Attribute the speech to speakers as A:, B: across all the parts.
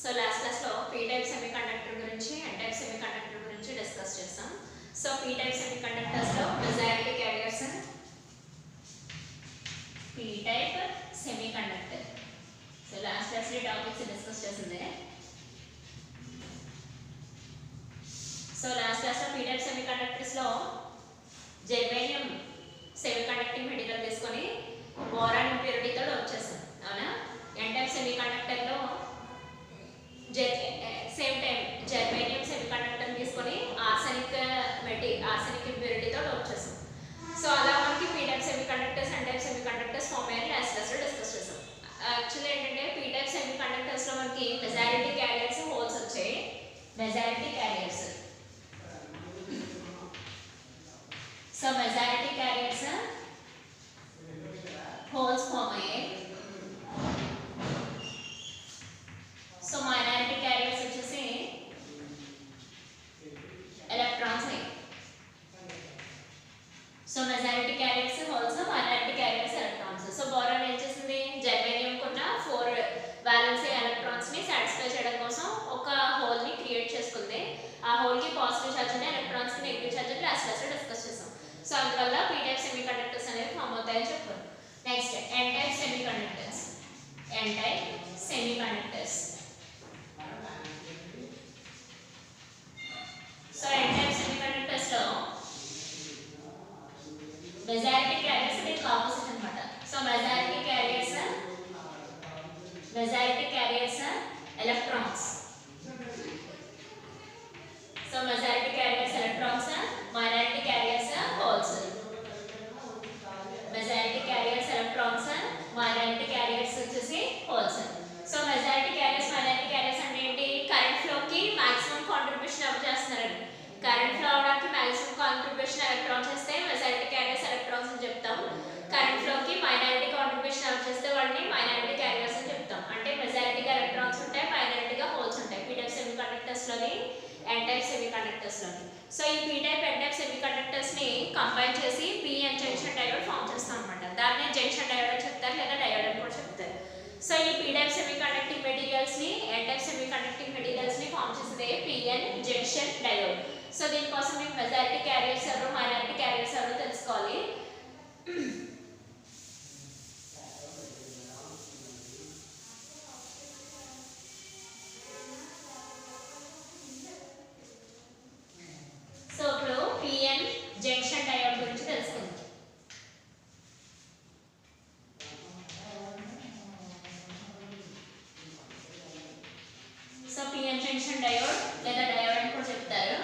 A: So last క్లాస్లో P type semiconductor గురించి N type semiconductor గురించి డిస్కస్ చేస్తాం. సో పీ టైప్ సెమీకండక్టర్స్లో majority carriers, P type semiconductor. So last క్లాస్లో topics discuss చేసిందే. సో లాస్ట్ క్లాస్లో పీ టైప్ సెమీకండక్టర్స్లో జెర్మేనియం సెమీకండక్టింగ్ మెటీరియల్ తీసుకొని బోరాన్ ఇంప్యూరిటీతో వచ్చేసాం, అవునా? ఎన్ టైప్ సెమీకండక్టర్లో సేమ్ టైం జెర్మేనియం సెమీకండక్టర్ తీసుకొని ఆర్సెనిక్ ఇంప్యూరిటీతో వచ్చేసాం. సో అలా మనకి P type semiconductors, N type semiconductors form అయ్యారు. లాస్ట్ క్లాస్లో డిస్కస్ చేసాం. యాక్చువల్లీ ఏంటంటే పీ టైప్ సెమీకండక్టర్స్లో మనకి మెజారిటీ క్యారియర్స్, హోల్స్ వచ్చాయి. Majority carriers, so majority carriers holes form అయ్యాయి. సో మైనారిటీ క్యారియర్స్ వచ్చేసి ఎలక్ట్రాన్స్ అయ్యాయి. So majority carriers holes, minority carriers electrons. So boron ఏం చేసింది, జెర్మేనియం కున్న 4 వాలెన్సీ ఎలక్ట్రాన్స్ ని సాటిస్ఫై చేయడం కోసం ఒక హోల్ ని క్రియేట్ చేసుకుంది. ఆ హోల్ కి పాజిటివ్ ఛార్జ్ అని, ఎలక్ట్రాన్స్ కి నెగిటివ్ ఛార్జ్ అని లాస్ట్ క్లాస్ లో డిస్కస్ చేసాం. సో అందువల్ల పీ టైప్ సెమీకండక్టర్స్ అనేవి ఫామ్ అవుతాయని చెప్పారు. Next N type semiconductors. N type semiconductors. So N type semiconductors లో మెజారిటీ క్యారియర్స్ దీనికి ఆపోజిట్ అన్నమాట. So majority carriers electrons. So majority carriers electrons, minority carriers holes. Majority carriers electrons, minority carriers వచ్చేసి holes. So majority carriers, minority carriers అంటే ఏంటి, current ఫ్లోకి maximum contribution ఎవరు చేస్తున్నారండి. Current flow అవడానికి maximum contribution electrons చేస్తే majority carriers electrons అని చెప్తాం. Current ఫ్లోకి minority contribution ఎవరు చేస్తే వాళ్ళని మైనారిటీ క్యారియర్స్ అని చెప్తాం. అంటే మెజారిటీగా ఎలక్ట్రాన్స్ ఉంటాయి, మైనారిటీగా హోల్స్ ఉంటాయి పీ టైప్ సెమీకండక్టర్స్లోని, ఎన్ టైప్ సెమీకండక్టర్స్లోని. సో ఈ పీ టైప్, ఎన్ టైప్ సెమీకండక్టర్స్ని కంబైన్ చేసి పిఎన్ జంక్షన్ డయోడ్ ఫామ్ చేస్తాం అనమాట. దాన్ని జంక్షన్ డయోడ్ అని చెప్తారు, లేదా డయోడ్ అని కూడా చెప్తారు. సో ఈ పీ టైప్ సెమీకండక్టింగ్ మెటీరియల్స్ని, ఎన్ టైప్ సెమీకండక్టింగ్ మెటీరియల్స్ని ఫామ్ చేసేదే పిఎన్ జంక్షన్ డయోడ్. సో దీనికోసం మీకు మెజారిటీ క్యారియర్స్ ఎవరు, మైనారిటీ క్యారియర్స్ ఎవరు తెలుసుకోవాలి. సో ఇప్పుడు పిఎన్ జంక్షన్ డయోడ్ గురించి తెలుసుకుందాం. సో పిఎన్ జంక్షన్ డయోడ్ లేదా డయోడ్ అని కూడా చెప్తారు.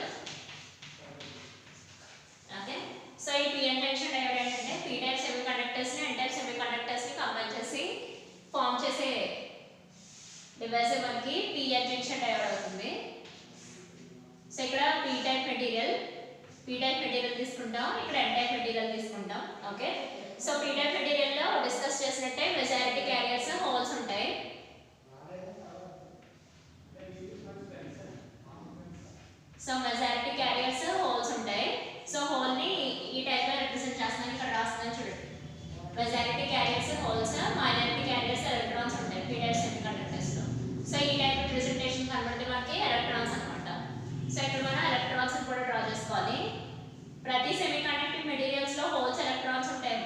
A: ఓకే, సో ఈ పిఎన్ జంక్షన్ డయోడ్ ఏంటంటే పీ టైప్ సెమీకండక్టర్స్ ని, ఎన్ టైప్ సెమీకండక్టర్స్ ని కంబైన్ చేసి ఫామ్ చేసే డివైస్ మనకి పిఎన్ జంక్షన్ డయోడ్ అవుతుంది. సో ఇక్కడ పీ టైప్ మెటీరియల్ తీసుకుంటాం, ఇక్కడ ఎన్ టైప్ మెటీరియల్ తీసుకుంటాం. Okay, so P type material లో డిస్కస్ చేసినట్టే మెజారిటీ క్యారియర్స్, హోల్స్ ఉంటాయి. సో మెజారిటీ క్యారియర్స్, హోల్స్ ఉంటాయి. సో హోల్ ని ఈ టైప్ లో రిప్రజెంట్ చేస్తున్నాను, ఇక్కడ రాస్తున్నాను చూడండి. Majority carriers, holes, minority carriers, electrons ఉంటాయి పీ టైప్ సెమీకండక్టర్స్ లో. సో ఈ టైప్ రిప్రజెంటేషన్ కనబడితే మనకి ఎలక్ట్రాన్స్ అన్నమాట. సో ఇక్కడ మనం ఎలక్ట్రాన్స్ కూడా డ్రా చేసుకోవాలి. ప్రతి సెమీకండక్టింగ్ మెటీరియల్స్ లో హోల్స్, ఎలక్ట్రాన్స్ ఉంటాయి.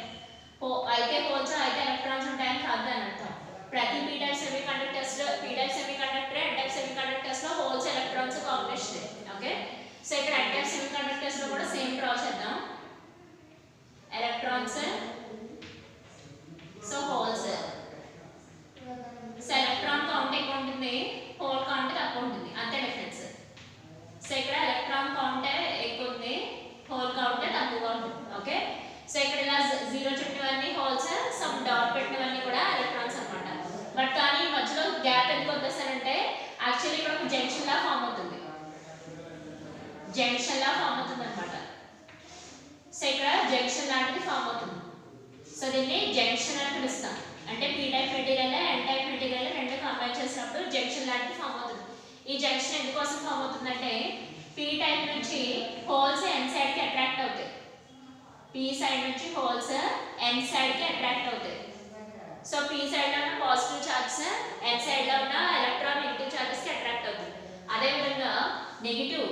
A: అయితే హోల్స్, అయితే ఎలక్ట్రాన్స్ ఉంటాయని కాదు అని అర్థం. ప్రతి పీ టైప్ సెమీకండక్టర్స్ లో, P type semiconductor, N type semiconductors లో holes, electrons combination. Okay, so ఇక్కడ ఎన్ టైప్ సెమీకండక్టర్స్ లో కూడా సేమ్ డ్రా చేద్దాం. Electrons, so holes. So electron count ఎక్కువ ఉంటుంది, హోల్ కౌంట్ తక్కువ ఉంటుంది, అంతే డిఫరెన్స్. సో ఇక్కడ ఎలక్ట్రాన్ కౌంట్ ఎక్కువ ఉంది, హోల్ కౌంట్ తక్కువగా ఉంటుంది. ఓకే, సో ఇక్కడ ఇలా 0 చుట్టినవన్నీ హోల్స్, సమ్ డాట్ పెట్టినవన్నీ కూడా ఎలక్ట్రాన్స్ అన్నమాట. బట్ కానీ ఈ మధ్యలో గ్యాప్ ఎందుకు వదిలేసారంటే యాక్చువల్లీ ఇక్కడ ఒక జంక్షన్ లా ఫామ్ అవుతుంది, అనమాట. సో ఇక్కడ జంక్షన్ లాంటిది ఫామ్ అవుతుంది. సో దీన్ని జంక్షన్ అని పిలుస్తాం. అంటే P type material, N type material రెండు కంబైన్ చేసినప్పుడు జంక్షన్ లాంటిది ఫామ్ అవుతుంది. ఈ జంక్షన్ ఎందుకోసం ఫామ్ అవుతుందంటే పీ టైప్ నుంచి హోల్స్ ఎన్ సైడ్ కి అట్రాక్ట్ అవుతాయి. పీ సైడ్ నుంచి హోల్స్ ఎన్ సైడ్ కి అట్రాక్ట్ అవుతాయి. సో p సైడ్ లో ఉన్న పాజిటివ్ చార్జెస్ n సైడ్ లో ఉన్న ఎలక్ట్రాన్ నెగటివ్ చార్జెస్ కి అట్రాక్ట్ అవుతుంది. అదే విధంగా నెగటివ్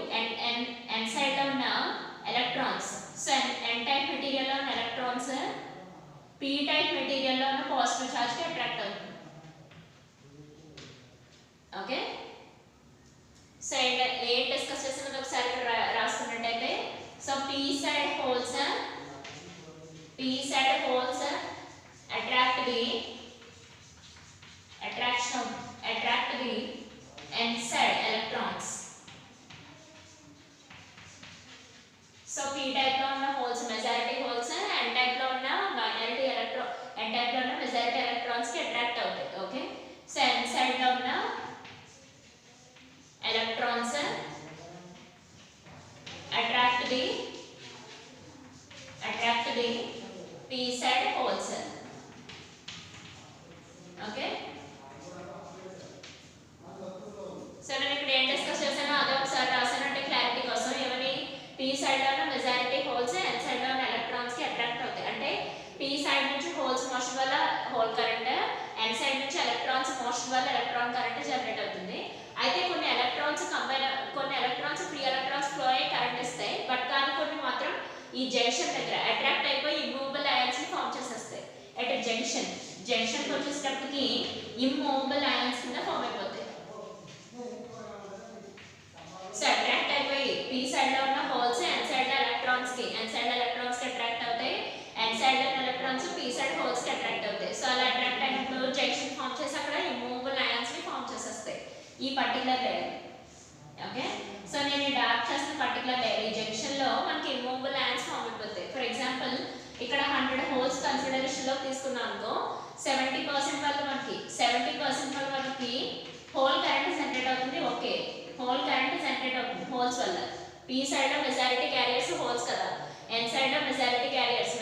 A: n సైడ్ లో ఉన్న electrons, so n type material లో ఉన్న ఎలక్ట్రాన్స్ p టైప్ మెటీరియల్ లో ఉన్న పాజిటివ్ చార్జ్ కి అట్రాక్ట్ అవుతుంది. ఓకే, సో ఏ డిస్కస్ చేసినది ఒకసారి ఇక్కడ రాసుకున్నట్టయితే, so p side holes attract the n side electrons. So p type లో ఉన్న holes majority holes, n type లో ఉన్న minority electron, n type లో ఉన్న majority electrons కి attract అవుతాయి. ఓకే, సో n side లో ఉన్న electrons attract the p side holes. Okay, so నేను ఇక్కడ ఏం డిస్కస్ చేశానో అదే ఒకసారి రాసానంటే క్లారిటీ కోసం. ఏమని, p సైడ్ లో ఉన్న మెజారిటీ హోల్స్ n సైడ్ లో ఉన్న ఎలక్ట్రాన్స్ కి అట్రాక్ట్ అవుతాయి. అంటే p సైడ్ నుంచి హోల్స్ మోషన్ వల్ల హోల్ కరెంట్, n సైడ్ నుంచి ఎలక్ట్రాన్స్ మోషన్ వల్ల ఎలక్ట్రాన్ కరెంట్ జనరేట్ అవుతుంది. అయితే కొన్ని ఎలక్ట్రాన్స్ ఫ్రీ ఎలక్ట్రాన్స్ ఫ్లో అయ్యి కరెంట్ ఇస్తాయి, బట్ కానీ కొన్ని మాత్రం ఈ జంక్షన్ దగ్గర అట్రాక్ట్ అయిపోయి ఇమ్మూవబుల్ అయాన్స్ ని ఫామ్ చేసేస్తాయి. అట్ జంక్షన్ వచ్చేటప్పటికి ఇమ్మూవబుల్ అయాన్స్ కింద ఫామ్ అయిపోతాయి. సో అట్రాక్ట్ అయిపోయి p సైడ్ లో ఉన్న హోల్స్ n సైడ్ లో ఎలక్ట్రాన్స్ కి అట్రాక్ట్ అవుతాయి, n సైడ్ లో ఉన్న ఎలక్ట్రాన్స్ p సైడ్ హోల్స్ కి అట్రాక్ట్ అవుతాయి. సో అలా అట్రాక్ట్ అయినప్పుడు జంక్షన్ ఫామ్ చేసి అక్కడ ఇమ్మూవబుల్ అయాన్స్ ని ఫామ్ చేసేస్తాయి ఈ పర్టికులర్ లేయర్. ఓకే, సో నేను డార్క్ చేసిన పర్టికులర్ లేయర్ ఈ జంక్షన్ లో మనకి ఇమ్మూవబుల్ అయాన్స్ ఫామ్ అయిపోతాయి. ఫర్ ఎగ్జాంపుల్ ఇక్కడ 100 హోల్స్ కన్సిడరేషన్ లో తీసుకున్నాం అనుకో, 70% వల్ల మనకి హోల్ కరెంట్ జనరేట్ అవుతుంది. ఓకే, హోల్ కరెంట్ జనరేట్ అవుతుంది హోల్స్ వల్ల. p సైడ్ లో మెజారిటీ క్యారియర్స్ హోల్స్ కదా, n సైడ్ లో మెజారిటీ క్యారియర్స్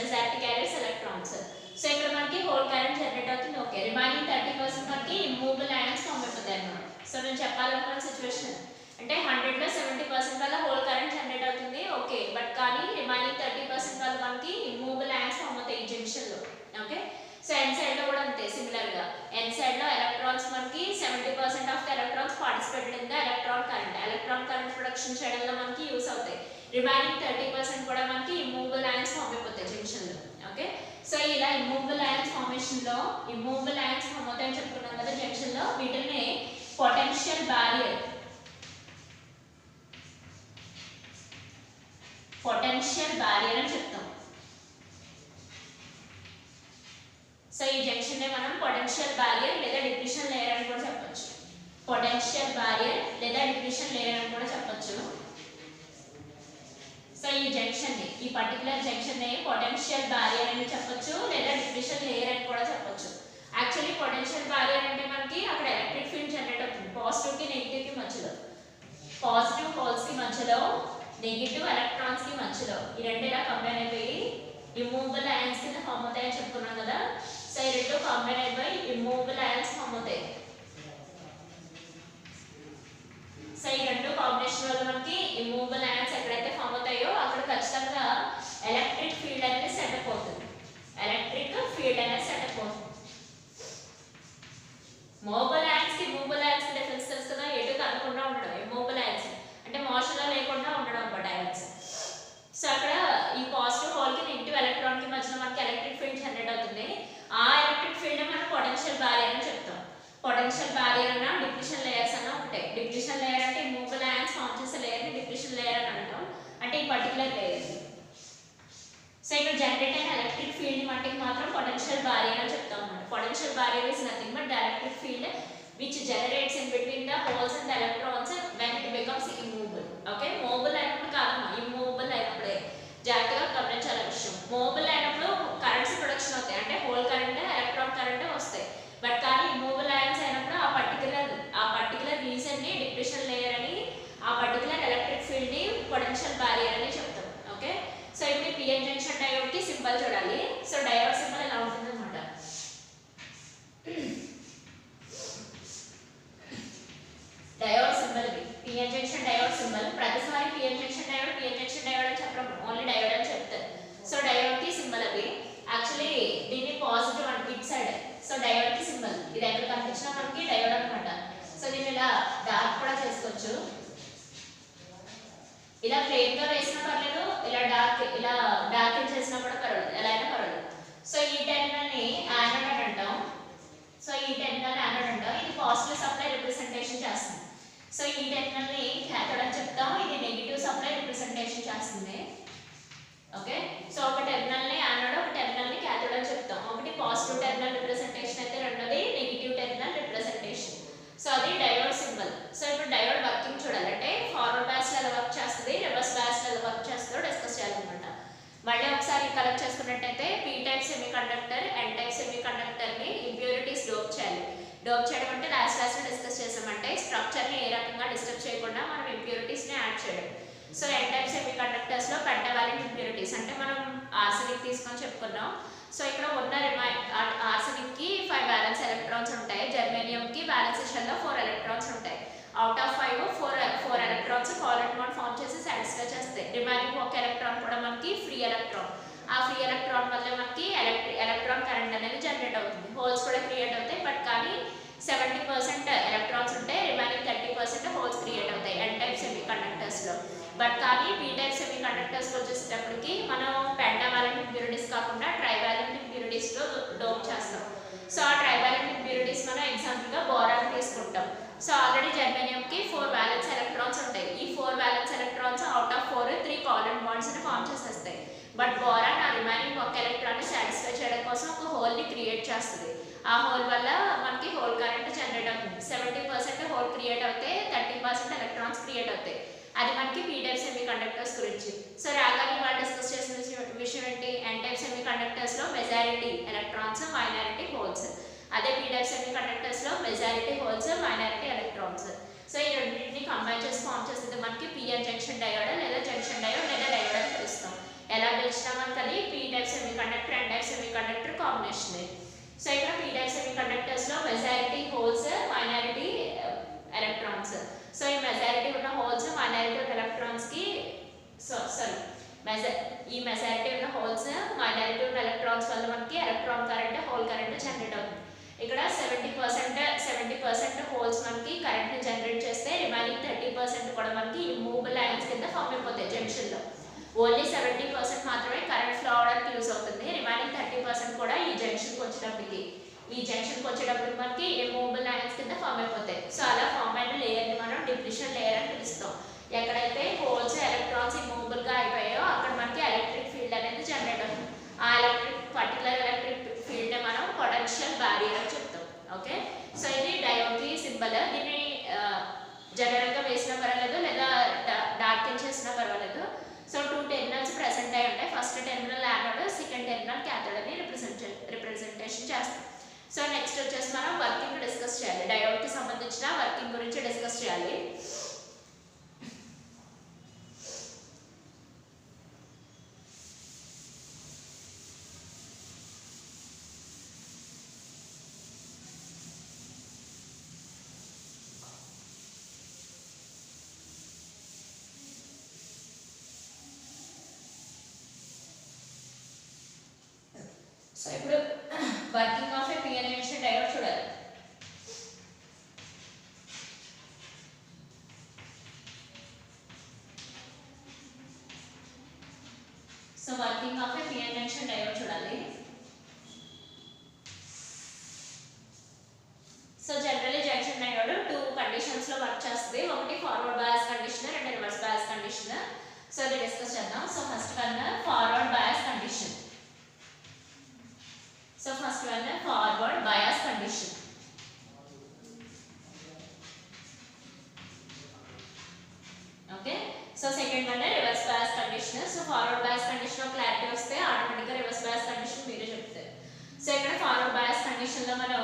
A: ఎలక్ట్రాన్స్. సో ఇక్కడ మనకి హోల్ కరెంట్ జనరేట్ అవుతుంది. ఓకే, రిమైనింగ్ 30% మనకి ఇమ్మూవబుల్ అయాన్స్ ఫామ్ అయిపోతాయి అన్నమాట. సో నేను చెప్పాలనుకున్న సిచ్యువేషన్ అంటే 100 లో 70% వల్ల హోల్ కరెంట్ జనరేట్ అవుతుంది. ఓకే, బట్ కానీ రిమైనింగ్ 30% వల్ల మనకి ఇమ్మూవబుల్ అయాన్స్ ఫామ్ అవుతాయి ఈ జంక్షన్ లో. ఓకే, సో n సైడ్ లో కూడా అంతే సిమిలర్ గా. n సైడ్ లో ఎలక్ట్రాన్స్ మనకి 70% of the electrons participated in the electron current production చేయడంలో మనకి యూస్ అవుతాయి. రిమైనింగ్ 30% కూడా మనకి ఇమ్మూవబుల్ అయాన్స్ ఫామ్ అయిపోతాయి జంక్షన్ లో. ఓకే, సో ఇలా ఇమ్మూవబుల్ అయాన్స్ ఫార్మేషన్ లో ఇమ్మూవబుల్ అయాన్స్ ఫామ్ అవుతాయని చెప్పుకున్నాం కదా జంక్షన్ లో. వీటిని పొటెన్షియల్ బ్యారియర్ అని చెప్తాం. సో ఈ జంక్షన్ నే మనం పొటెన్షియల్ బ్యారియర్ లేదా డిప్లీషన్ లేయర్ అని కూడా చెప్పొచ్చు. సో ఈ జంక్షన్ ని, ఈ పర్టికులర్ జంక్షన్ ని పొటెన్షియల్ బ్యారియర్ అని చెప్పొచ్చు లేదా డిప్లీషన్ లేయర్ అని కూడా చెప్పొచ్చు. యాక్చువల్లీ పొటెన్షియల్ బ్యారియర్ అంటే మనకి అక్కడ ఎలక్ట్రిక్ ఫీల్డ్ జనరేట్ అవుతుంది పాజిటివ్ కి నెగటివ్ కి మధ్యలో, పాజిటివ్ హోల్స్ కి మధ్యలో, నెగటివ్ ఎలక్ట్రాన్స్ కి మధ్యలో ఈ రెండు ఇలా కంబైన్ అయిపోయి ఇమ్మూవబుల్ అయాన్స్ కింద ఫామ్ అవుతాయని చెప్పుకున్నాం కదా. సో ఈ రెండు కంబైన్ అయిపోయి ఇమ్మూవబుల్ అయాన్స్ ఫామ్ అవుతాయి. సో ఈ రెండు కాంబినేషన్ వల్ల మనకి ఇమ్మూవబుల్ అయాన్స్ ఎక్కడైతే ఫామ్ అవుతాయో అక్కడ ఖచ్చితంగా ఎలక్ట్రిక్ ఫీల్డ్ అనేది సెటప్ అవుతుంది. మూవబుల్ అయాన్స్ కి ఇమ్మూవబుల్ అయాన్స్ కి డిఫరెన్స్ తెలుసు కదా, ఎటు కదలకుండా ఉండడం ఇమ్మూవబుల్ అయాన్స్, అంటే మోషన్ లో లేకుండా ఉండడం అన్నమాట అయాన్స్. సో అక్కడ ఈ పాజిటివ్ హోల్ కి నెగటివ్ ఎలక్ట్రాన్ కి మధ్యలో మనకి ఎలక్ట్రిక్ ఫీల్డ్ జనరేట్ అవుతుంది. ఆ ఎలక్ట్రిక్ ఫీల్డ్ మనం పొటెన్షియల్ బ్యారియర్ అని చెప్తాం. పొటెన్షియల్ బ్యారియర్ అన్న డిప్లీషన్ లేయర్స్ అన్న ఒకటే. డిప్లీషన్ లేయర్ అంటే ఇమ్మూవబుల్ అయాన్స్ ఫామ్ చేసే లేయర్ ని డిప్లీషన్ లేయర్ అని అంటాం, అంటే ఈ పర్టికులర్ లేయర్. సో ఇక్కడ జనరేట్ అయిన ఎలక్ట్రిక్ ఫీల్డ్ మట్టికి మాత్రం పొటెన్షియల్ బ్యారియర్ అని చెప్తాం అన్నమాట. Potential barrier is nothing but the electric field which generates in between the holes and the electrons when it becomes immovable. Okay, mobile అయినప్పుడు కాదమ్మా, immovable అయినప్పుడే జాగ్రత్తగా గమనించాలి విషయం. మూవబుల్ అయినప్పుడు కరెంట్స్ ప్రొడక్షన్ అవుతాయి, అంటే హోల్ కరెంట్ ఎలక్ట్రాన్ కరెంట్ వస్తాయి. బట్ కానీ ఇమ్మూవబుల్ అయాన్స్ అయినప్పుడు ఆ పర్టికులర్ రీజన్ ని డిప్రెషన్ లేయర్ అని, ఆ పర్టికులర్ ఎలక్ట్రిక్ ఫీల్డ్ ని పొటెన్షియల్ బ్యారియర్ అని చెప్తాం. ఓకే, సో ఇప్పుడు పిఎన్ జంక్షన్ డయోడ్ కి సింబల్ చూడాలి. సో డయోడ్ సింబల్ ఎలా ఉంటుంది అన్నమాట. Diode symbol PN junction diode symbol. ప్రతిసారి పిఎన్ జంక్షన్ డయోడ్ అని చెప్పడం, ఓన్లీ డయోడ్ అని చెప్తారు. సో డయోడ్ కి సింబల్ ఇలా కనిపించిన మనకి డయోడ్ అనమాట. సో దీన్ని ఇలా డార్క్ కూడా చేసుకోవచ్చు, ఇలా ప్లెయిన్ గా వేసినా పర్లేదు, ఇలా డార్క్ చేసినా కూడా పర్వాలేదు, ఎలా అయినా పర్వాలేదు. సో ఈ టెర్మినల్ ని యానోడ్ అని అంటాం. సో ఈ టెర్మినల్ యానోడ్ అంటాం. ఇది పాజిటివ్ సప్లై రిప్రజెంటేషన్ చేస్తుంది. సో ఈ టెర్మినల్ ని క్యాథోడ్ అని చెప్తాం. ఇది నెగిటివ్ సప్లై రిప్రజెంటేషన్ చేస్తుంది. ఓకే, సో ఒక టెర్మినల్ ని యానోడ్, ఒక టెర్మినల్ ని క్యాథోడ్ అని చెప్తాం. ఒకటి పాజిటివ్ టెర్మినల్ రిప్రజెంటేషన్ అయితే రెండోది నెగిటివ్ టెర్మినల్ రిప్రజెంటేషన్. సో అది డయోడ్ సింబల్. సో ఇప్పుడు డయోడ్ వర్కింగ్ చూడాలంటే ఫార్వర్డ్ బయాస్ లో ఎలా వర్క్ చేస్తుంది, రివర్స్ బయాస్ లో ఎలా వర్క్ చేస్తుందో డిస్కస్ చేయాలన్నమాట. మళ్ళీ ఒకసారి కలెక్ట్ చేసుకున్నట్టయితే P type semiconductor, N type semiconductor ని ఇంప్యూరిటీస్ డోప్ చేయాలి. డోప్ చేయడం అంటే లాస్ట్ లో డిస్కస్ చేసామంటే స్ట్రక్చర్ ని ఏ రకంగా డిస్టర్బ్ చేయకుండా మనం ఇంప్యూరిటీస్ ని యాడ్ చేయడం. So N type semiconductors లో పెంటావాలెంట్ ఇంప్యూరిటీస్ అంటే మనం ఆర్సెనిక్ తీసుకొని చెప్పుకున్నాం. సో ఇక్కడ ఉన్న ఆర్సెనిక్ కి 5 బ్యాలెన్స్ ఎలక్ట్రాన్స్ ఉంటాయి, జర్మేనియం కి బ్యాలెన్సేషన్ లో 4 ఎలక్ట్రాన్స్ ఉంటాయి. Out of 5 4 electrons covalent bond form చేసి సాటిస్ఫై చేస్తాయి. రిమైనింగ్ ఒక ఎలక్ట్రాన్ కూడా మనకి ఫ్రీ ఎలక్ట్రాన్. ఆ ఫ్రీ ఎలక్ట్రాన్ వల్ల మనకి ఎలక్ట్రాన్ కరెంట్ అనేది జనరేట్ అవుతుంది. హోల్స్ కూడా క్రియేట్ అవుతాయి, బట్ కానీ 70% ఎలక్ట్రాన్స్ ఉంటాయి, రిమైనింగ్ 30% హోల్స్ క్రియేట్ అవుతాయి ఎన్ టైప్ సెమీ కండక్టర్స్ లో. బట్ కానీ పీ టైప్ సెమీ కండక్టర్స్ వచ్చేటప్పటికి మనం పెంటావాలెంట్ ఇంప్యూరిటీస్ కాకుండా ట్రైవాలెంట్ ఇంప్యూరిటీస్ లో డోప్ చేస్తాం. సో ఆ ట్రైవాలెంట్ ఇంప్యూరిటీస్ మనం ఎగ్జాంపుల్ గా బోరాన్ తీసుకుంటాం. సో ఆల్రెడీ జర్మేనియం కి 4 వాలెన్స్ ఎలక్ట్రాన్స్ ఉంటాయి. ఈ 4 valence electrons out of 4 3 covalent bonds ని ఫార్మ్ చేసేస్తాయి. బట్ బోరాన్ ఆ రిమైనింగ్ ఒక ఎలక్ట్రాన్ ని సాటిస్ఫై చేయడం కోసం ఒక హోల్ ని క్రియేట్ చేస్తుంది. ఆ హోల్ వల్ల మనకి హోల్ కరెంట్ జనరేట్ అవుతుంది. 70% హోల్ క్రియేట్ అవుతాయి, 30% ఎలక్ట్రాన్స్ క్రియేట్ అవుతాయి. అది మనకి పీ టైప్ సెమీ కండక్టర్స్ గురించి. సో రాగానే వాళ్ళు డిస్కస్ చేసిన విషయం ఏంటి, ఎన్ టైప్ సెమీ కండక్టర్స్ లో మెజారిటీ ఎలక్ట్రాన్స్, మైనారిటీ హోల్స్. అదే పీ టైప్ సెమీ కండక్టర్స్ లో majority holes, minority electrons. So ఈ రెండింటిని కంబైన్ చేసి ఫార్మ్ చేసేది మనకి పిఎన్ జంక్షన్ డయోడ్ లేదా జంక్షన్ డయోడ్ లేదా డయోడ్ అని పిలుస్తాం. ఎలా పిలిచినా మనకి అది P type semiconductor, N type semiconductor combination. So ఇక్కడ పీ టైప్ సెమీ కండక్టర్స్ లో majority holes, minority electrons. So ఈ మెజారిటీ ఉన్న హోల్స్, మైనారిటీ ఉన్న ఎలక్ట్రాన్స్ కి ఈ మెజారిటీ ఉన్న హోల్స్, మైనారిటీ ఉన్న ఎలక్ట్రాన్స్ వల్ల మనకి electron current, hole current generate అవుతుంది. ఇక్కడ 70% హోల్స్ మనకి కరెంట్ ని జనరేట్ చేస్తే రిమైనింగ్ 30% కూడా మనకి ఇమ్మూవబుల్ ఐన్స్ కింద ఫామ్ అయిపోతాయి జంక్షన్ లో. ఓన్లీ 70% మాత్రమే కరెంట్ ఫ్లో అవడానికి యూజ్ అవుతుంది. రిమైనింగ్ 30% కూడా ఈ జంక్షన్ కి వచ్చేటప్పటికి మనకి ఇమ్మూవబుల్ ఐన్స్ కింద ఫామ్ అయిపోతాయి. సో అలా ఫామ్ అయిన లేయర్ ని మనం డిప్లీషన్ లేయర్ అని పిలుస్తాం. ఎక్కడైతే హోల్స్, ఎలక్ట్రాన్స్ ఇమ్మూవబుల్ గా అయిపోయాయో అక్కడ మనకి ఎలక్ట్రిక్ ఫీల్డ్ అనేది జనరేట్ అవుతుంది. ఆ పర్టికులర్ ఎలక్ట్రిక్ ఫీల్డ్ ని మనం పొటెన్షియల్ బ్యారియర్ అని చెప్తాం. ఓకే, సో ఇది డయోడ్ కి సింబల్. దీన్ని జనరల్ గా వేసినా పర్వాలేదు లేదా డార్క్ చేసినా పర్వాలేదు. సో 2 టెర్మినల్స్ ప్రెసెంట్ అయి ఉంటాయి. First terminal anode, second terminal cathode అని రిప్రజెంటేషన్ చేస్తాం. సో నెక్స్ట్ వచ్చేసి మనం వర్కింగ్ డిస్కస్ చేయాలి. డయోడ్ కి సంబంధించిన వర్కింగ్ గురించి డిస్కస్ చేయాలి. సో ఇప్పుడు working of a PN junction diode చూడాలి. So working of a PN junction diode చూడాలి. So generally junction diode 2 conditions లో వర్క్ చేస్తుంది. ఒకటి ఫార్వర్డ్ బయాస్ కండిషన్, రెండు రివర్స్ బయాస్ కండిషన్. సో ఇది డిస్కస్ చేద్దాం. So first one forward bias condition. So first one forward bias condition. Okay. So second one reverse bias condition. So forward bias condition లో clarity వస్తే automatic గా reverse bias condition మీరే చెప్తారు. So ఇక్కడ forward bias condition లో మనం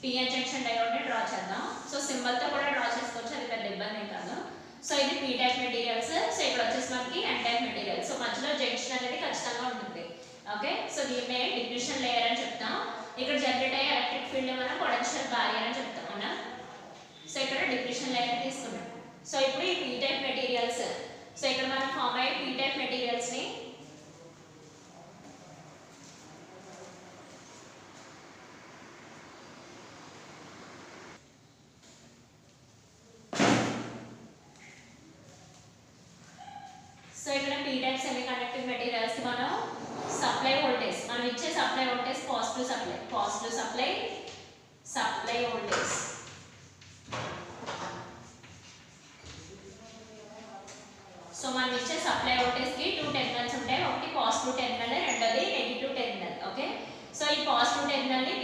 A: PN junction diode ని draw చేద్దాం. సో సింబల్ తో కూడా డ్రా చేసుకోవచ్చు, అది పెద్ద ఇబ్బంది ఏం కాదు. సో ఇది పీ టైప్ మెటీరియల్స్. సో ఇక్కడ వచ్చేసి మనకి ఎన్ టైప్ మెటీరియల్. సో మధ్యలో జంక్షన్ అనేది ఖచ్చితంగా ఉంటుంది. ఓకే, సో దీన్నే డిఫ్యూషన్ లేయర్ అని చెప్తాం. ఇక్కడ జనరేట్ అయ్యే ఎలక్ట్రిక్ ఫీల్డ్ మనం పొటెన్షియల్ బ్యారియర్ అని చెప్తాం అవునా. సో ఇక్కడ డిఫ్యూషన్ లేయర్ తీసుకున్నాం. సో ఇప్పుడు ఈ పీ టైప్ మెటీరియల్స్, సో ఇక్కడ మనం ఫామ్ అయ్యే పీ టైప్ మెటీరియల్స్ ని సో ఇక్కడ p type semiconducting materials కి మనం సప్లై వోల్టేజ్ మనం ఇచ్చే supply voltage positive supply voltage. So మనం ఇచ్చే సప్లై వోల్టేజ్ కి 2 టెర్మినల్స్ ఉంటాయి. ఒకటి పాజిటివ్ టెర్మినల్, రెండోది నెగటివ్ టెర్మినల్. ఓకే, సో ఈ పాజిటివ్ టెర్మినల్ ని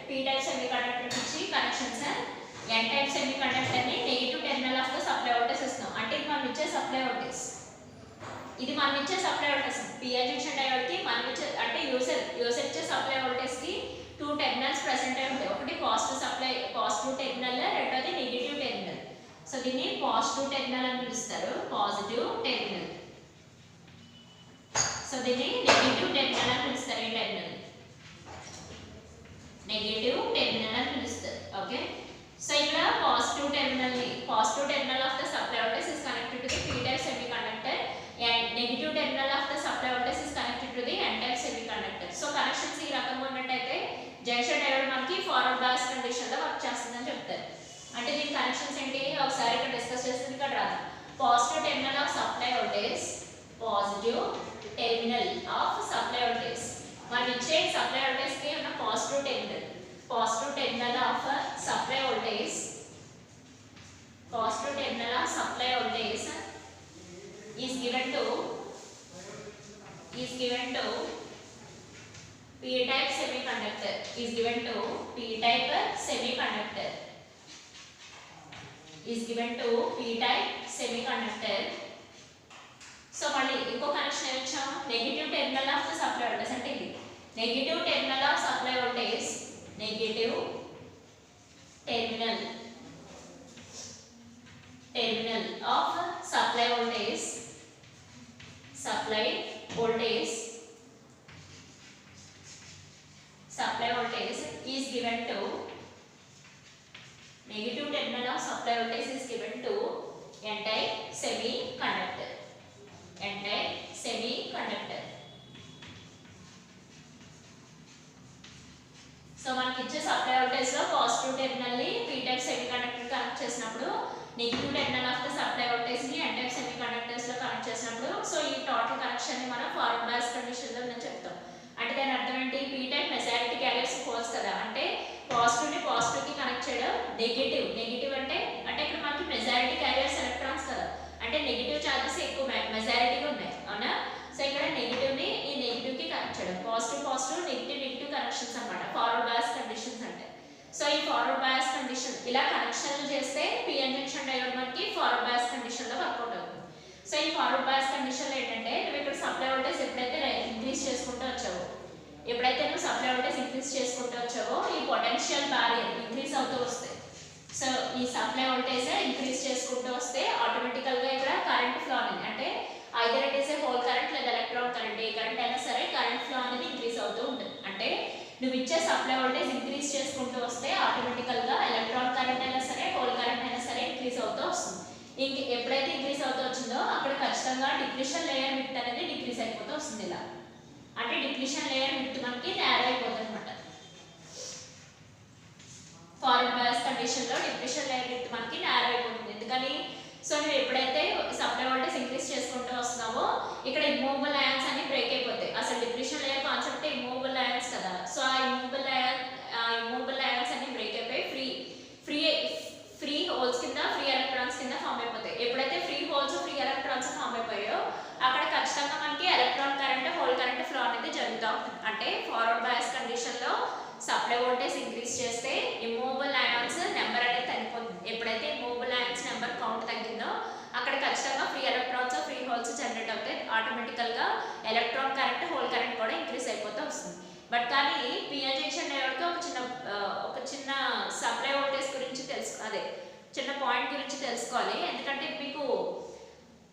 A: p టైప్ సెమీ కండక్టర్ ఇచ్చి connections, n type semiconductor ని negative terminal of the supply voltage ఇస్తాం. అంటే ఇది మనం ఇచ్చే supply voltage, PN junction diode కి మనం ఇచ్చే అంటే యూజర్ ఇచ్చే సప్లై వోల్టేజ్ కి 2 టెర్మినల్స్ ప్రెసెంట్ అయి ఉంటాయి. ఒకటి పాజిటివ్ టెర్మినల్, రెండోది నెగటివ్ టెర్మినల్. సో దీన్ని పాజిటివ్ టెర్మినల్ అని పిలుస్తారు, పాజిటివ్ టెర్మినల్. సో దీన్ని నెగటివ్ టెర్మినల్ అని పిలుస్తారు. ఈ టెర్మినల్ నెగటివ్ టెర్మినల్ అని పిలుస్తారు. ఓకే, సో ఇక్కడ positive terminal of the supply voltage is connected to the p type semi conductor and negative terminal of the supply voltage is connected to the n type semiconductor. So connections ఈ రకంగా ఉన్నట్టయితే junction diode మనకి forward bias condition లో work చేస్తుందని చెప్తారు. అంటే దీని connections ఏంటి ఒకసారి ఇక్కడ డిస్కస్ చేస్తే ఇక్కడ రాదు. Positive terminal of supply voltage, మనం ఇచ్చే సప్లై వోల్టేజ్ కి ఉన్న positive terminal of supply voltage is given to p type semiconductor so మళ్ళీ ఇంకో కనెక్షన్ ఏమొచ్చాం, negative terminal of the supply voltage. అంటే ఇది negative terminal of supply voltage is given to negative terminal of supply voltage is given to n type semiconductor. So మనకి ఇచ్చే supply voltage లో positive terminal ని p type semiconductor connect చేసినప్పుడు, negative terminal of the supply voltage ని n type semiconductors లో connect చేసినప్పుడు, so ఈ total connection ని మనం ఫార్వర్డ్ బయాస్ కండిషన్ లో నేను చెప్తాం. అంటే దాని అర్థం ఏంటి, p type majority carriers holes కదా, అంటే పాజిటివ్ ని పాజిటివ్ కి కనెక్ట్ చేయడం, నెగటివ్ అంటే ఇక్కడ మనకి మెజారిటీ క్యారియర్స్ ఎలక్ట్రాన్స్ కదా, అంటే నెగటివ్ చార్జెస్ ఎక్కువ మెజారిటీగా ఉన్నాయి అవునా. సో ఇక్కడ నెగటివ్ ని ఈ నెగటివ్ కి కనెక్ట్ చేయడం, పాజిటివ్ నెగటివ్ కనెక్షన్స్ అన్నమాట ఫార్వర్డ్ బయాస్ కండిషన్స్ అంటే. సో ఈ ఫార్వర్డ్ బయాస్ కండిషన్ ఇలా కనెక్షన్లు చేస్తే పిఎన్ జంక్షన్ డయోడ్ మనకి ఫార్వర్డ్ బయాస్ కండిషన్ లో వర్కౌట్ అవుతుంది. సో ఈ ఫార్వర్డ్ బయాస్ కండిషన్ లో ఏంటంటే నువ్వు ఇక్కడ సప్లై వోల్టేజ్ ఎప్పుడైతే ఇంక్రీజ్ చేసుకుంటూ వచ్చావో ఈ పొటెన్షియల్ బ్యారియర్ ఇంక్రీజ్ అవుతూ వస్తాయి. సో ఈ సప్లై వోల్టేజ్ ఇంక్రీజ్ చేసుకుంటూ వస్తే ఆటోమేటికల్ గా ఇక్కడ కరెంట్ ఫ్లో అనేది, అంటే either it is a whole current లేదా ఎలక్ట్రాన్ కరెంట్, ఏ కరెంట్ అయినా సరే కరెంట్ ఫ్లో అనేది ఇంక్రీజ్ అవుతూ ఉంటుంది. అంటే నువ్వు ఇచ్చే సప్లై వోల్టేజ్ ఇంక్రీజ్ చేసుకుంటూ వస్తే ఆటోమేటికల్ గా ఎలక్ట్రాన్ కరెంట్ అయినా సరే హోల్ కరెంట్ అయినా సరే ఇంక్రీజ్ అవుతూ వస్తుంది. ఇంక ఎప్పుడైతే ఇంక్రీజ్ అవుతూ వచ్చిందో అక్కడ ఖచ్చితంగా డిప్లీషన్ లేయర్ విడ్త్ అనేది డిక్రీజ్ అయిపోతూ వస్తుంది. ఇలా అంటే డిప్లీషన్ లేయర్ విడ్త్ మనకి నేరో అయిపోతుంది అనమాట. ఫార్వర్డ్ బయాస్ కండిషన్ లో డిప్లీషన్ లేయర్ విడ్త్ మనకి నేరో అయిపోతుంది. ఎందుకని, సో నువ్వు ఎప్పుడైతే సప్లై వోల్టేజ్ ఇంక్రీజ్ చేసుకుంటూ వస్తున్నావో ఇక్కడ ఇమ్మూవబుల్ అయాన్స్ అన్ని బ్రేక్ అయిపోతాయి. అసలు depletion layer concept immovable ions కదా. సో ఆ ఇమ్మూవబుల్ అయాన్స్ అన్ని బ్రేక్ అయిపోయి ఫ్రీ హోల్స్ కింద ఫ్రీ ఎలక్ట్రాన్స్ కింద ఫామ్ అయిపోతాయి. ఎప్పుడైతే free holes free electrons form అయిపోయాయో అక్కడ ఖచ్చితంగా మనకి electron current hole current flow అనేది జరుగుతూ ఉంటుంది. అంటే ఫార్వర్డ్ బయాస్ కండిషన్ లో సప్లై వోల్టేజ్ ఇంక్రీజ్ చేస్తే ఇమ్మూవబుల్ అయాన్స్ నెంబర్ అనేది తగ్గిపోతుంది. ఎప్పుడైతే ఇమ్మూవబుల్ అయాన్స్ నెంబర్ కౌంట్ తగ్గిందో అక్కడ ఖచ్చితంగా free electrons free holes generate అవుతాయి. ఆటోమేటికల్ గా ఎలక్ట్రాన్ కరెంట్ హోల్ కరెంట్ కూడా ఇంక్రీజ్ అయిపోతూ వస్తుంది. బట్ కానీ పిఎన్ జంక్షన్ డయోడ్ కి ఒక చిన్న సప్లై వోల్టేజ్ గురించి చిన్న పాయింట్ గురించి తెలుసుకోవాలి. ఎందుకంటే మీకు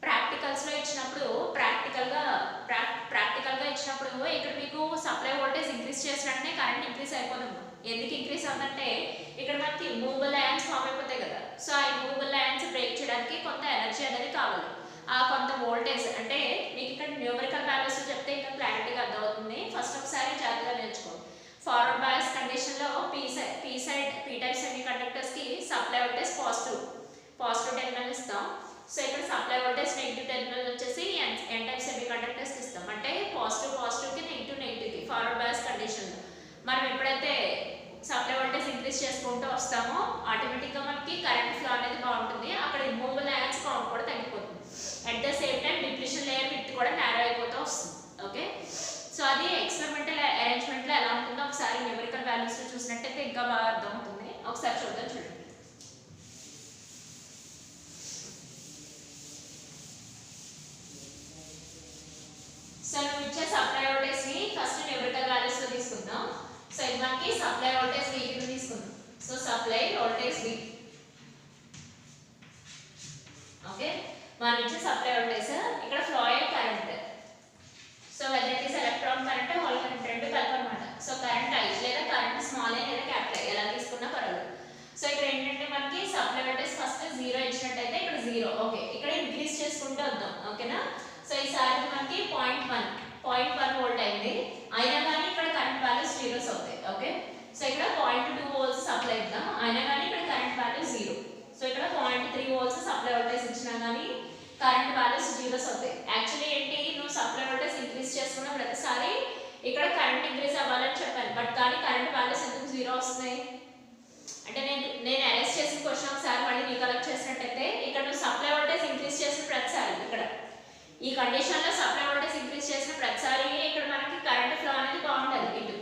A: ప్రాక్టికల్స్ లో ఇచ్చినప్పుడు ఇక్కడ మీకు సప్లై వోల్టేజ్ ఇంక్రీజ్ చేసినట్టే కరెంట్ ఇంక్రీజ్ అయిపోతుంది. ఎందుకు ఇంక్రీజ్ అవుతుందంటే ఇక్కడ మనకి ఇమ్మూవబుల్ అయాన్స్ ఫామ్ అయిపోతాయి కదా. సో ఆ ఇమ్మూవబుల్ అయాన్స్ బ్రేక్ చేయడానికి కొంత ఎనర్జీ అనేది కావాలి. ఆ కొంత వోల్టేజ్ అంటే మీకు ఇక్కడ న్యూమరికల్ వాల్యూస్ చెప్తే ఇంకా క్లారిటీగా అర్థమవుతుంది. ఫస్ట్ ఒకసారి జాగ్రత్తగా నేర్చుకోండి. ఫార్వర్డ్ బయాస్ కండిషన్ లో p టైప్ సెమీ కండక్టర్స్ కి సప్లై వోల్టేజ్ పాజిటివ్ టెర్మినల్ ఇస్తాం. సో ఇక్కడ సప్లై వోల్టేజ్ నెగిటివ్ టెర్మినల్ వచ్చేసి ఎన్ టైప్ సెమీ కండక్టర్స్ ఇస్తాం, అంటే పాజిటివ్ కి నెగిటివ్ కి ఫార్వర్డ్ బయాస్ కండిషన్. మనం ఎప్పుడైతే సప్లై వోల్టేజ్ ఇంక్రీజ్ చేసుకుంటూ వస్తామో ఆటోమేటిక్గా మనకి కరెంట్ ఫ్లో అనేది బాగుంటుంది, అక్కడ ఇమ్మూవబుల్ అయాన్స్ కౌంట్ కూడా తగ్గిపోతుంది. At the same time depletion layer width కూడా నారో అయిపోతూ వస్తుంది. ఓకే, సో అది ఎక్స్పెరిమెంటల్ అరేంజ్మెంట్లో ఎలా ఉంటుందో ఒకసారి న్యూమరికల్ వాల్యూస్లో చూసినట్టయితే ఇంకా బాగా అర్థమవుతుంది. ఒకసారి చూద్దాం, చూడండి. సో నువ్వు ఇచ్చే సప్లై వోల్టేజ్ని ఫస్ట్ న్యూమరికల్ వాల్యూస్లో తీసుకుందాం. సో ఇది మనకి సప్లై వోల్టేజ్ V కింద తీసుకుందాం. So supply voltage V. Okay, మనం ఇచ్చే సప్లై వోల్టేజ్ ఇక్కడ ఫ్లో అయ్యే current. So whether it is electron current hole current రెండు కలిపి అన్నమాట. సో కరెంట్ I లేదా కరెంట్ స్మాల్ I లేదా క్యాపిటల్ I ఎలా తీసుకున్నా పర్వాలేదు. సో ఇక్కడ ఏంటంటే మనకి సప్లై వోల్టేజ్ ఫస్ట్ 0 ఇచ్చినట్టయితే ఇక్కడ 0. ఓకే, ఇక్కడ ఇంక్రీజ్ చేసుకుంటూ వద్దాం. ఓకేనా, సో ఈసారి మనకి 0.1 వోల్ట్ అయింది, అయినా కానీ ఇక్కడ కరెంట్ వాల్యూస్ జీరోస్ అవుతాయి. ఓకే, సో ఇక్కడ 0.2 వోల్ట్స్ సప్లై ఇద్దాం, అయినా కానీ ఇక్కడ కరెంట్ వాల్యూ 0. సో ఇక్కడ 0.3 వోల్ట్స్ సప్లై వోల్టేజ్ ఇచ్చినా కానీ కరెంట్ వాల్యూస్ జీరోస్ అవుతాయి. యాక్చువల్లీ ఏంటి, నువ్వు సప్లై వోల్టేజ్ ఇంక్రీజ్ చేసుకున్న ప్రతిసారి ఇక్కడ కరెంట్ ఇంక్రీజ్ అవ్వాలని చెప్పాను, బట్ కానీ కరెంట్ వాల్యూస్ ఎందుకు 0 వస్తున్నాయి అంటే నేను అరెస్ట్ చేసిన క్వశ్చన్ ఒకసారి మళ్ళీ రీకలెక్ట్ చేసినట్టయితే ఇక్కడ నువ్వు సప్లై వోల్టేజ్ ఇంక్రీజ్ చేసిన ప్రతిసారి ఇక్కడ ఈ కండిషన్లో సప్లై వోల్టేజ్ ఇంక్రీజ్ చేసిన ప్రతిసారి ఇక్కడ మనకి కరెంట్ ఫ్లో అనేది బాగుండాలి ఇటు.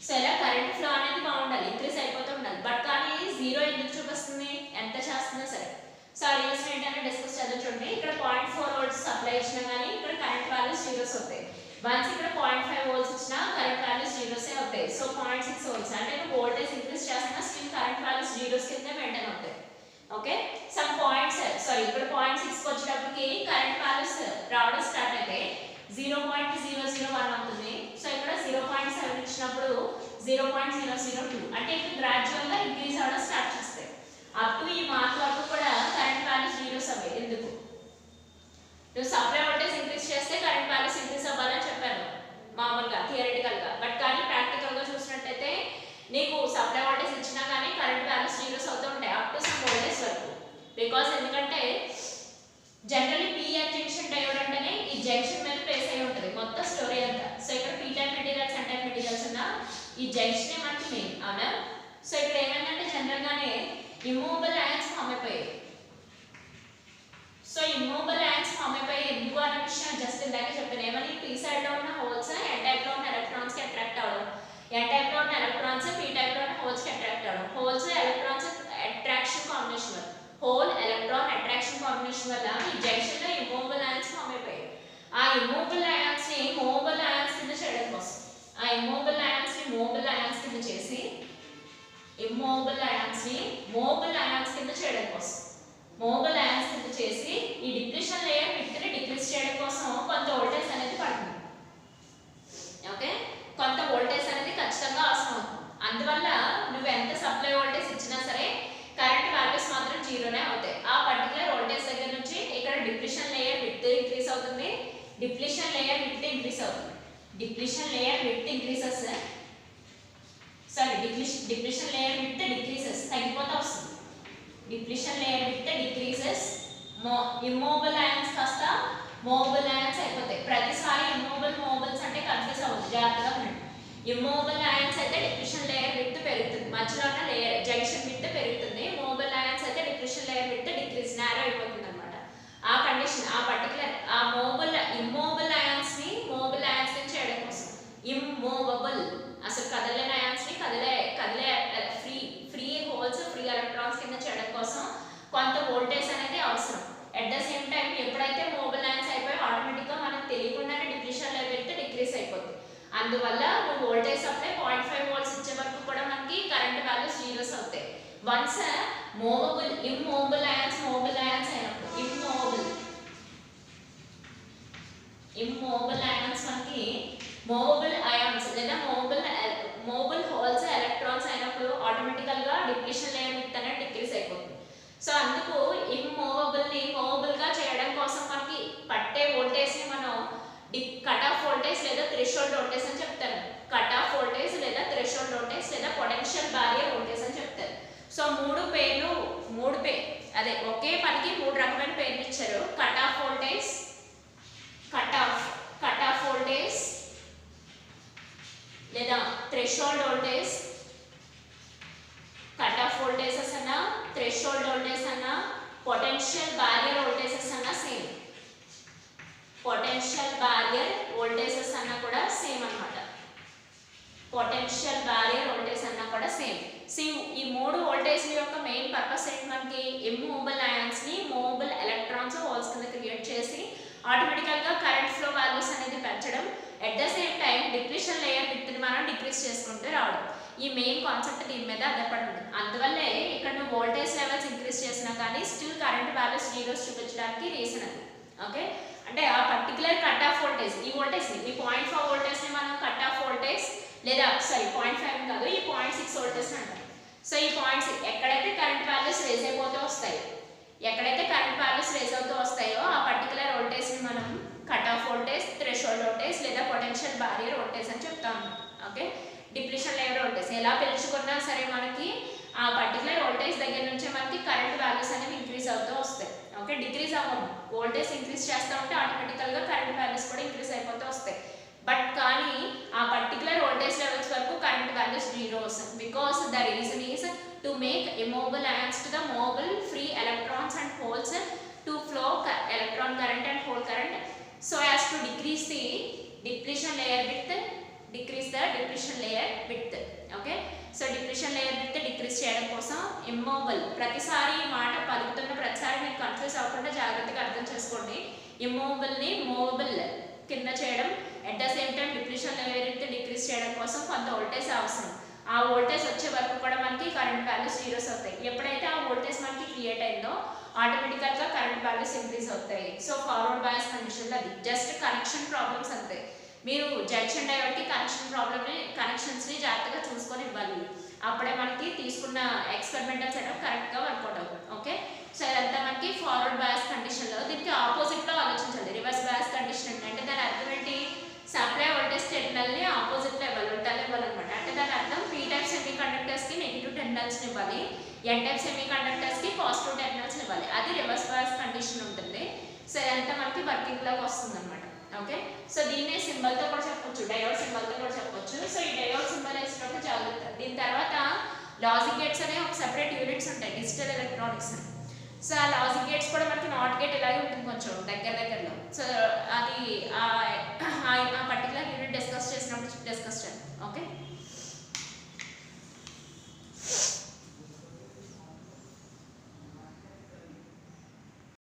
A: సో ఇలా కరెంట్ ఫ్లో అనేది బాగుండాలి, ఇంక్రీజ్ అయిపోతూ ఉండాలి, బట్ కానీ 0 ఎందుకు చూపిస్తుంది ఎంత చేస్తున్నా సరే. సో ఆ రీజన్ ఏంటంటే డిస్కస్ చేద్దాం. చూడండి, ఇక్కడ 0.4 వోల్ట్స్ సప్లై ఇచ్చినా కానీ ఇక్కడ కరెంట్ వాల్యూస్ జీరోస్ అవుతాయి. వన్స్ ఇక్కడ 0.5 వోల్ట్స్ ఇచ్చినా కరెంట్ వాల్యూస్ జీరోసే అవుతాయి. సో 0.6 వోల్ట్స్ అంటే నువ్వు వోల్టేజ్ ఇంక్రీజ్ చేస్తున్నా స్టిల్ కరెంట్ వాల్యూస్ జీరోస్ కింద మెయింటైన్ అవుతాయి. ఓకే, సమ్ పాయింట్స్ ఇక్కడ 0.6కి వచ్చేటప్పటికి కరెంట్ వాల్యూస్ రావడం స్టార్ట్ అయితే 0.001 అవుతుంది. సో ఇక్కడ 0.7 ఇచ్చినప్పుడు 0.002 అంటే ఇక్కడ గ్రాడ్యువల్గా ఇంక్రీజ్ అవ్వడం స్టార్ట్ చేస్తాయి. అప్ టు ఈ మార్క్ వరకు కూడా కరెంట్ వాల్యూస్ జీరోస్ అవ్వే. ఎందుకు, నువ్వు సప్లై వోల్టేజ్ ఇంక్రీజ్ చేస్తే కరెంట్ వాల్యూస్ ఇంక్రీజ్ అవ్వాలని చెప్పాను మామూలుగా థియరిటికల్గా, బట్ కానీ ప్రాక్టికల్గా చూసినట్టయితే నీకు సప్లై వోల్టేజ్ ఇచ్చినా కానీ కరెంట్ వాల్యూస్ జీరోస్ అవుతూ ఉంటాయి అప్ టు సమ్ వోల్టేజ్ వరకు. బికాస్ ఎందుకంటే జనరల్లీ పిఎన్ జంక్షన్ డయోడ్ అంటేనే ఈ జంక్షన్ మీద ప్లేస్ అయి ఉంటుంది మొత్తం స్టోరీ అంతా. సో ఇక్కడ P type materials N type materials ఉన్న ఈ జంక్షనే మనకి మెయిన్, అవునా. సో ఇక్కడ ఏమైందంటే జనరల్గానే ఇమ్మూవబుల్ అయాన్స్ ఫామ్ అయిపోయాయి. సో ఇమ్మూవబుల్ అయాన్స్ ఫామ్ అయిపోయి ఎందుకు అనే విషయం జస్ట్ ఇందాక చెప్పాను. ఏమని పీ సైడ్లో ఉన్న హోల్స్ ఎన్ టైప్లో ఉన్న ఎలక్ట్రాన్స్కి అట్రాక్ట్ అవ్వడం, ఎన్ టైప్లో ఉన్న ఎలక్ట్రాన్స్ పీ టైప్లో ఉన్న హోల్స్కి అట్రాక్ట్ అవ్వడం, హోల్స్ ఎలక్ట్రాన్స్ అట్రాక్షన్ కాంబినేషన్ వల్ల హోల్ ఎలక్ట్రాన్ అట్రాక్షన్ కాంబినేషన్ వల్ల ఈ జంక్షన్లో ఇమ్మూవబుల్ అయాన్స్ ఫామ్ అయిపోయాయి. ఆ ఇమ్మూవబుల్ అయాన్స్ని మూవబుల్ అయాన్స్ కింద చేయడం కోసం ఆ ఇమ్మూవబుల్ అయాన్స్ని మూవబుల్ అయాన్స్ కింద చేసి ఇమ్మూవబుల్ అయాన్స్ని మూవబుల్ అయాన్స్ కింద చేయడం కోసం మూవబుల్ అయాన్స్ కింద చేసి ఈ డిప్లీషన్ లేయర్ విడ్త్ని డిక్రీజ్ చేయడం కోసం కొంత వోల్టేజ్ అనేది పడుతుంది. ఓకే, కొంత వోల్టేజ్ అనేది ఖచ్చితంగా అవసరం అవుతుంది. అందువల్ల నువ్వు ఎంత సప్లై వోల్టేజ్ ఇచ్చినా సరే కరెంట్ వాల్యూస్ మాత్రం జీరోనే అవుతాయి. ఆ పర్టికులర్ వోల్టేజ్ దగ్గర నుంచి ఇక్కడ డిప్లీషన్ లేయర్ విడ్త్ ఇంక్రీజ్ అవుతుంది, డిప్లీషన్ లేయర్ విడ్త్ ఇంక్రీజ్ అవుతుంది, depletion layer width increases depletion layer width decreases తగ్గిపోతూ వస్తుంది. Depletion layer width decreases, immovable ions కాస్త మూవబుల్ అయాన్స్ అయిపోతాయి. ప్రతిసారి మూవబుల్స్ అంటే కన్ఫ్యూజ్ అవ్వదు, జాగ్రత్తగా ఉండండి. ఇమ్మూవబుల్ అయాన్స్ అయితే డిప్లీషన్ లేయర్ విడ్త్ పెరుగుతుంది, మధ్యలో ఉన్న లేయర్ జంక్షన్ విడ్త్ పెరుగుతుంది. మూవబుల్ అయాన్స్ అయితే depletion layer width decrease narrow అయిపోతుంది అనమాట. ఆ కండిషన్ ఆ పర్టికులర్ ఆ ఇమ్మూవబుల్ అయాన్స్ ని మూవబుల్ అయాన్స్ ని చేయడం కోసం ఇమ్మూవబుల్ అసలు కదలేని అయాన్స్ ని కదిలే ఫ్రీ హోల్స్ ఫ్రీ ఎలక్ట్రాన్స్ కింద చేయడం కోసం కొంత వోల్టేజ్ అనేది అవసరం. అట్ ద సేమ్ టైం ఎప్పుడైతే మూవబుల్ అయాన్స్ అయిపోయి ఆటోమేటిక్గా మనకు తెలియకుండానే డిప్లీషన్ లెవెల్ విడ్త్ డిక్రీజ్ అయిపోతుంది. అందువల్ల నువ్వు వోల్టేజ్ సప్లై 0.5 వోల్ట్స్ ఇచ్చే వరకు కూడా మనకి కరెంట్ వాల్యూస్ జీరోస్ అవుతాయి. Once immovable ions movable ions అయినప్పుడు ఇమ్మూవబుల్ అయాన్స్ మనకి మూవబుల్ అయాన్స్ లేదా మూవబుల్ హోల్స్ ఎలక్ట్రాన్స్ అయినప్పుడు ఆటోమేటికల్గా డిప్లీషన్ లేయర్ విడ్త్ అనేది డిక్రీజ్ అయిపోతుంది. సో అందుకు మూవబుల్గా చేయడం కోసం మనకి పట్టే వోల్టేజ్ని మనం కట్ ఆఫ్ వోల్టేజ్ లేదా థ్రెషోల్డ్ వోల్టేజ్ అని చెప్తారు. కట్ ఆఫ్ వోల్టేజ్ లేదా థ్రెషోల్డ్ వోల్టేజ్ లేదా పొటెన్షియల్ బారియర్ వోల్టేజ్ అని చెప్తారు. సో మూడు పేర్లు అదే ఒకే పనికి 3 లేదా threshold voltage, cut off voltages అన్న, థ్రెషోల్డ్ వోల్టేజ్ అన్న, పొటెన్షియల్ బ్యారియర్ వోల్టేజెస్ అన్న సేమ్. పొటెన్షియల్ బ్యారియర్ వోల్టేజెస్ అన్న కూడా సేమ్ అన్నమాట. పొటెన్షియల్ బ్యారియర్ వోల్టేజ్ అన్న కూడా సేమ్. ఈ మూడు వోల్టేజ్ల యొక్క మెయిన్ పర్పస్ ఏంటి, మనకి ఇమ్మూవబుల్ అయాన్స్ ని మూవబుల్ ఎలక్ట్రాన్స్ హోల్స్ కింద క్రియేట్ చేసి ఆటోమేటికల్ గా కరెంట్ ఫ్లో వాల్యూస్ అనేది పెంచడం, at the same time depletion layer width ని మనం డిక్రీజ్ చేసుకుంటూ రావడం. ఈ మెయిన్ కాన్సెప్ట్ దీని మీద ఆధారపడి ఉంటుంది. అందువల్లే ఇక్కడ నువ్వు వోల్టేజ్ లెవెల్స్ ఇంక్రీజ్ చేసినా కానీ స్టిల్ కరెంట్ వాల్యూస్ జీరోస్ చూపించడానికి రీజన్ అది. ఓకే, అంటే ఆ పర్టికులర్ కట్ ఆఫ్ వోల్టేజ్, ఈ వోల్టేజ్ ని, ఈ 0.4 వోల్టేజ్ ని మనం కట్ ఆఫ్ వోల్టేజ్ లేదా 0.5 కాదు, ఈ 0.6 వోల్టేజ్ అంటాం. సో ఈ 0.6 ఎక్కడైతే కరెంట్ వాల్యూస్ రేజ్ అయిపోతూ వస్తాయి, ఎక్కడైతే కరెంట్ వాల్యూస్ రేజ్ అవుతూ వస్తాయో ఆ పర్టికులర్ వోల్టేజ్ ని మనం cut off voltage, threshold voltage లేదా పొటెన్షియల్ బ్యారియర్ వోల్టేజ్ అని చెప్తాము. ఓకే, డిప్లీషన్ లేయర్ వోల్టేజ్ ఎలా పెంచుకున్నా సరే మనకి ఆ పర్టికులర్ వోల్టేజ్ దగ్గర నుంచే మనకి కరెంట్ వాల్యూస్ అనేవి ఇంక్రీజ్ అవుతూ వస్తాయి. ఓకే, డిక్రీజ్ అవ్వము, వోల్టేజ్ ఇంక్రీజ్ చేస్తూ ఉంటే ఆటోమేటికల్గా కరెంట్ వాల్యూస్ కూడా ఇంక్రీజ్ అయిపోతూ వస్తాయి. బట్ కానీ ఆ పర్టికులర్ వోల్టేజ్ లెవెల్స్ వరకు కరెంట్ వాల్యూస్ జీరో వస్తాయి. Because the reason is to make immovable ions to the movable free electrons and holes to flow electron current and whole current so as to decrease the depletion layer width, decrease the depletion layer width. Okay, so depletion layer width decrease చేయడం కోసం immovable, ప్రతిసారి ఈ మాట పలుకుతున్న ప్రతిసారి మీరు confuse అవ్వకుండా జాగ్రత్తగా అర్థం చేసుకోండి. ఇమ్మూవబుల్ ని మూవబుల్ కింద చేయడం, at the same time depletion layer width decrease చేయడం కోసం కొంత వోల్టేజ్ అవసరం. ఆ వోల్టేజ్ వచ్చే వరకు కూడా మనకి కరెంట్ వాల్యూస్ జీరోస్ అవుతాయి. ఎప్పుడైతే ఆ వోల్టేజ్ మనకి క్రియేట్ అయిందో ఆటోమేటికల్ గా కరెంట్ వాల్యూస్ ఇంక్రీజ్ అవుతాయి. సో ఫార్వర్డ్ బయాస్ కండిషన్ లో అది జస్ట్ కనెక్షన్ ప్రాబ్లమ్స్ అంతే. మీరు జంక్షన్ డయోడ్ కి కనెక్షన్స్ ని జాగ్రత్తగా చూసుకొని ఇవ్వాలి. అప్పుడే మనకి తీసుకున్న ఎక్స్పెరిమెంటల్ సెటప్ కరెక్ట్ గా వర్కౌట్ అవుతుంది. ఓకే, సో ఇదంతా మనకి ఫార్వర్డ్ బయాస్ కండిషన్ లో. దీనికి ఆపోజిట్ లో ఆలోచించాలి. రివర్స్ బయాస్ కండిషన్ అంటే దాని అర్థం ఏంటి, సప్లై వోల్టేజ్ టెర్మినల్ ని ఆపోజిట్ లో ఇవ్వాలన్నమాట. అంటే దాని అర్థం పీ టైప్ సెమీ కండక్టర్స్ కి నెగిటివ్ టెర్మినల్స్ ఇవ్వాలి, ఎన్ టైప్ సెమీ కండక్టర్స్ కి పాజిటివ్ టెర్మినల్స్ ఇవ్వాలి. అది రివర్స్ బయాస్ కండిషన్ ఉంటుంది. సో ఇదంతా మనకి వర్కింగ్ లాగా వస్తుంది అనమాట. ఓకే, సో దీన్నే సింబల్ తో కూడా చెప్పొచ్చు, డయోడ్ సింబల్ తో కూడా చెప్పొచ్చు. సో ఈ డయోడ్ సింబల్ వేసినప్పుడు జాగ్రత్త. దీని తర్వాత లాజిక్ గేట్స్ అనే ఒక సెపరేట్ యూనిట్స్ ఉంటాయి, డిజిటల్ ఎలక్ట్రానిక్స్. సో ఆ లాజిక్ గేట్స్ కూడా మనకి నాట్ గేట్ ఇలాగే ఉంటుంది కొంచెం దగ్గరలో. సో అది ఆ పర్టికులర్ యూనిట్ డిస్కస్ చేసినప్పుడు డిస్కస్ చేద్దాం. ఓకే.